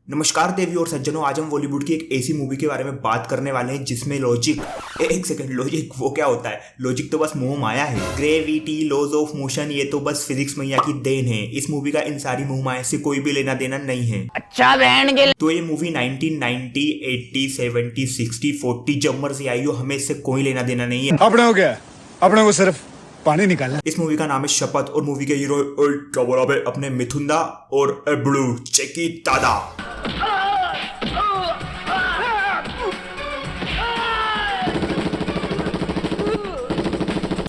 नमस्कार देवी और सज्जनों, आज हम बॉलीवुड की एक ऐसी मूवी के बारे में बात करने वाले हैं जिसमें लॉजिक एक सेकंड लॉजिक वो क्या होता है। लॉजिक तो बस मोह माया है। ग्रेविटी, लॉज ऑफ मोशन, ये तो बस फिजिक्स मैया की देन है। इस मूवी का इन सारी मोह माया से कोई भी लेना देना नहीं है। अच्छा बहन के तो ये मूवी 1990, 80, 70, 60, 40 जब मर्जी आई हो, हमें इससे कोई लेना देना नहीं है। अपने हो क्या? अपने को सिर्फ पानी निकालना। इस मूवी का नाम है शपथ और मूवी के हीरो क्या बोला बे, अपने मिथुन दा और ब्लू चेकी दादा।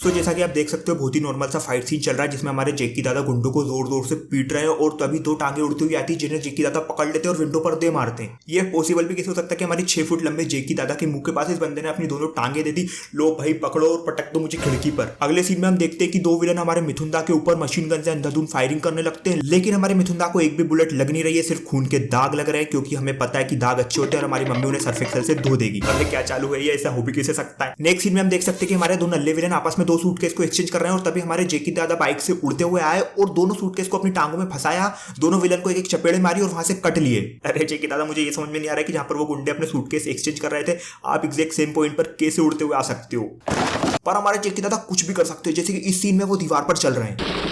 तो जैसा कि आप देख सकते हो, बहुत ही नॉर्मल सा फाइट सीन चल रहा है जिसमें हमारे जेकी दादा गुंडों को जोर जोर से पीट रहे हैं और तभी दो टांगे उड़ती हुई आती है जिन्हें जेकी दादा पकड़ लेते हैं और विंडो पर दे मारते हैं। ये पॉसिबल भी कैसे हो सकता है कि हमारी 6 फुट लंबे जेकी दादा के मुंह के पास इस बंदे ने अपनी दोनों टांगे दे दी, लो भाई पकड़ो और पटक दो मुझे खिड़की पर। अगले सीन में हम देखते हैं कि दो विलन हमारे मिथुन दा के ऊपर मशीन गन से अंधाधुंध फायरिंग करने लगते हैं, लेकिन हमारे मिथुन दा को एक भी बुलेट लग नहीं रही है, सिर्फ खून के दाग लग रहे हैं क्योंकि हमें पता है कि दाग अच्छे होते हैं और हमारी मम्मी उन्हें सर्फ एक्सेल से धो देगी। अरे क्या चालू है ये, ऐसा हो भी कैसे सकता है। नेक्स्ट सीन में हम देख सकते हैं कि हमारे दो नल्ले विलन आपस में 2 सूटकेस को एक्सचेंज कर रहे हैं और तभी हमारे जेकी दादा बाइक से उड़ते हुए आए और दोनों सूटकेस को अपनी टांगों में फंसाया, दोनों विलन को एक एक चपेड़े मारी और वहां से कट लिए। अरे जेकी दादा, मुझे ये समझ में नहीं आ रहा है कि जहां पर वो गुंडे अपने सूटकेस एक्सचेंज कर रहे थे, आप एग्जैक्ट सेम पॉइंट पर कैसे उड़ते हुए आ सकते हो। पर हमारे जेकी दादा कुछ भी कर सकते हैं, जैसे कि इस सीन में वो दीवार पर चल रहे हैं।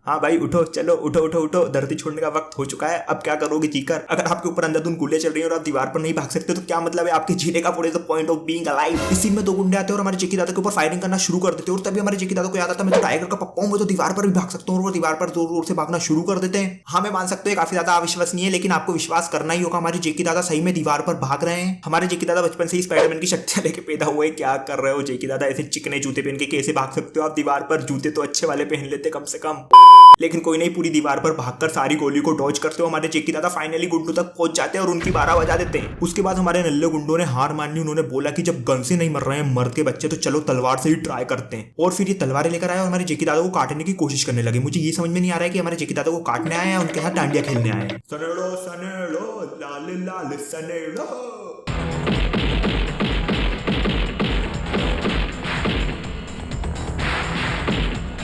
हाँ भाई उठो, चलो उठो उठो उठो, धरती छोड़ने का वक्त हो चुका है। अब क्या करोगे जीकर? अगर आपके ऊपर अंधाधुंध गोलियां चल रही हैं और आप दीवार पर नहीं भाग सकते तो क्या मतलब है आपके जीने का? What is the point of being alive? इस सीन में 2 गुंडे आते हैं और हमारे जेकी दादा के ऊपर फायरिंग करना शुरू कर देते हैं और तभी हमारे जेकी दादा को याद आता है मैं तो टाइगर का पप्पा हूं, मैं तो दीवार पर भी भाग सकता हूं, और वो दीवार पर जोर जोर से भागना शुरू कर देते हैं। हाँ मैं मान सकते हैं काफी ज्यादा अविश्वसनीय है, लेकिन आपको विश्वास करना ही होगा, हमारे जेकी दादा सही में दीवार पर भाग रहे हैं। हमारे जेकी दादा बचपन से ही स्पाइडरमैन की शक्तियां लेके पैदा हुए। क्या कर रहे हो जेकी दादा? ऐसे चिकने जूते पहन के कैसे भाग सकते हो आप दीवार पर? जूते तो अच्छे वाले पहन लेते कम से कम। लेकिन कोई नहीं, पूरी दीवार पर भागकर सारी गोली को डॉज करते हो हमारे जेकी दादा फाइनली गुंडों तक पहुंच जाते हैं और उनकी 12 बजा देते हैं। उसके बाद हमारे नल्ले गुंडों ने हार मानी। उन्होंने बोला कि जब गन से नहीं मर रहे हैं मर्द के बच्चे तो चलो तलवार से ही ट्राई करते हैं। और फिर ये तलवारें लेकर आए और हमारे जेकी दादा को काटने की कोशिश करने लगे। मुझे ये समझ में नहीं आ रहा है कि हमारे जेकी दादा को काटने आए हैं उनके साथ डांडिया खेलने आए हैं। सनेड़ो सनेड़ो लाल लाल सनेड़ो।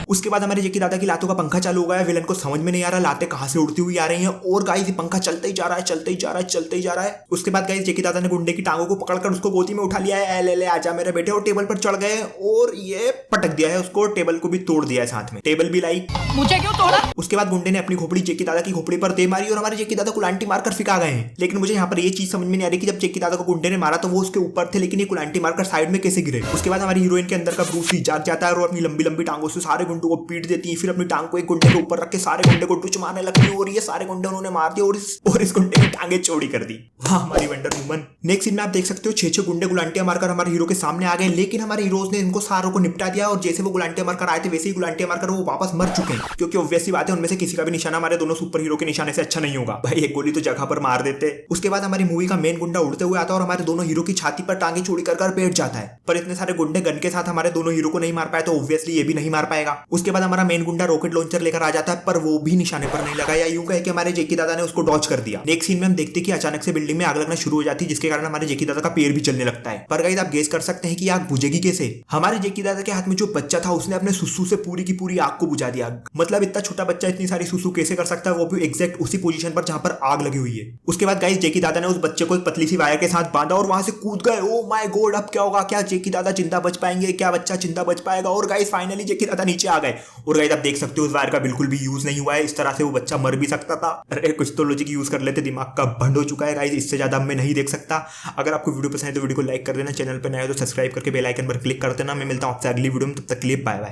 उसके बाद हमारे जेकी दादा की लातों का पंखा चालू हो गया है। विलन को समझ में नहीं आ रहा लातें कहां से उड़ती हुई आ रही हैं और गाइस ये पंखा चलते ही जा रहा है, चलते ही जा रहा है, चलते ही जा रहा है। उसके बाद गाइस जेकी दादा ने गुंडे की टांगों को पकड़कर उसको गोदी में उठा लिया है। ले ले आजा मेरे बेटे, और टेबल पर चढ़ गए और ये पटक दिया है उसको, टेबल को भी तोड़ दिया है, साथ में टेबल भी लाई। मुझे क्यों तोड़ा? उसके बाद गुंडे ने अपनी खोपड़ी जेकी दादा की खोपड़ी पर दे मारी और हमारे जेकी दादा को कुलांटी मारकर फिका गए हैं। लेकिन मुझे यहाँ पर ये चीज समझ में नहीं आ रही कि जब जेकी दादा को गुंडे ने मारा तो वो उसके ऊपर थे, लेकिन ये कुलांटी मारकर साइड में कैसे गिरे। उसके बाद हमारी हीरोइन के अंदर का ब्रूस ली जाग जाता है और अपनी लंबी लंबी टांगों से सारे गुंडों को पीट देती है। फिर अपनी टांग को एक गुंडे के ऊपर रख के सारे गुंडे को टुच मारने लगती है और ये सारे गुंडे उन्होंने मार दिए और इस गुंडे की टांगे चौड़ी कर दी। वाह हमारी वंडर वुमन। नेक्स्ट सीन में आप देख सकते हो 6 गुंडे गुलांटियां मारकर हमारे हीरो के सामने आ गए, लेकिन हमारे हीरोज ने इनको सारों को निपटा दिया और जैसे वो गुलांटियां मारकर आए थे वैसे ही गुलांटियां मारकर वो वापस मर चुके हैं, क्योंकि ऑब्वियस सी बात है उनमें से किसी का भी निशाना हमारे दोनों सुपर हीरो के निशाने से अच्छा नहीं होगा। भाई एक गोली तो जगह पर मार देते। उसके बाद हमारी मूवी का मेन गुंडा उड़ते हुए आता है और हमारे दोनों हीरो की छाती पर टांगे चौड़ी कर बैठ जाता है। पर इतने सारे गुंडे गन के साथ हमारे दोनों हीरो को नहीं मार पाए तो ऑब्वियसली ये भी नहीं मार पाएगा। उसके बाद हमारा मेन गुंडा रॉकेट लॉन्चर लेकर आ जाता है, पर वो भी निशाने पर नहीं लगा, या यूं कहे कि हमारे जेकी दादा ने उसको डॉच कर दिया। नेक्स्ट सीन में हम देखते हैं कि अचानक से बिल्डिंग में आग लगना शुरू हो जाती है, जिसके कारण हमारे जेकी दादा का पैर भी चलने लगता है। पर गाइस आप गेस कर सकते हैं कि आग बुझेगी कैसे? हमारे जेकी दादा के हाथ में जो बच्चा था उसने अपने सुसु से पूरी की पूरी आग को बुझा दिया। मतलब इतना छोटा बच्चा इतनी सारी सुसु कैसे कर सकता है, वो भी एग्जैक्ट उसी पोजीशन पर जहां पर आग लगी हुई है। उसके बाद गाइस जेकी दादा ने उस बच्चे को एक पतली सी वायर के साथ बांधा और वहां से कूद गए। ओ माय गॉड, अब क्या होगा? क्या जेकी दादा जिंदा बच पाएंगे? क्या बच्चा जिंदा बच पाएगा? और गाइस फाइनली जेकी दादा नीचे आ गए और गाइस आप देख सकते हो उस वायर का बिल्कुल भी यूज नहीं हुआ है। इस तरह से वो बच्चा मर भी सकता था। अरे कुछ तो लॉजिक यूज कर लेते, दिमाग का भंड हो चुका है गाइस, इससे ज्यादा मैं नहीं देख सकता। अगर आपको वीडियो पसंद है तो वीडियो को लाइक कर देना, चैनल पर नए हो तो सब्सक्राइब करके बेल आइकन पर क्लिक कर देना। मैं मिलता हूं आपसे अगली वीडियो में, तब तक के लिए बाय बाय।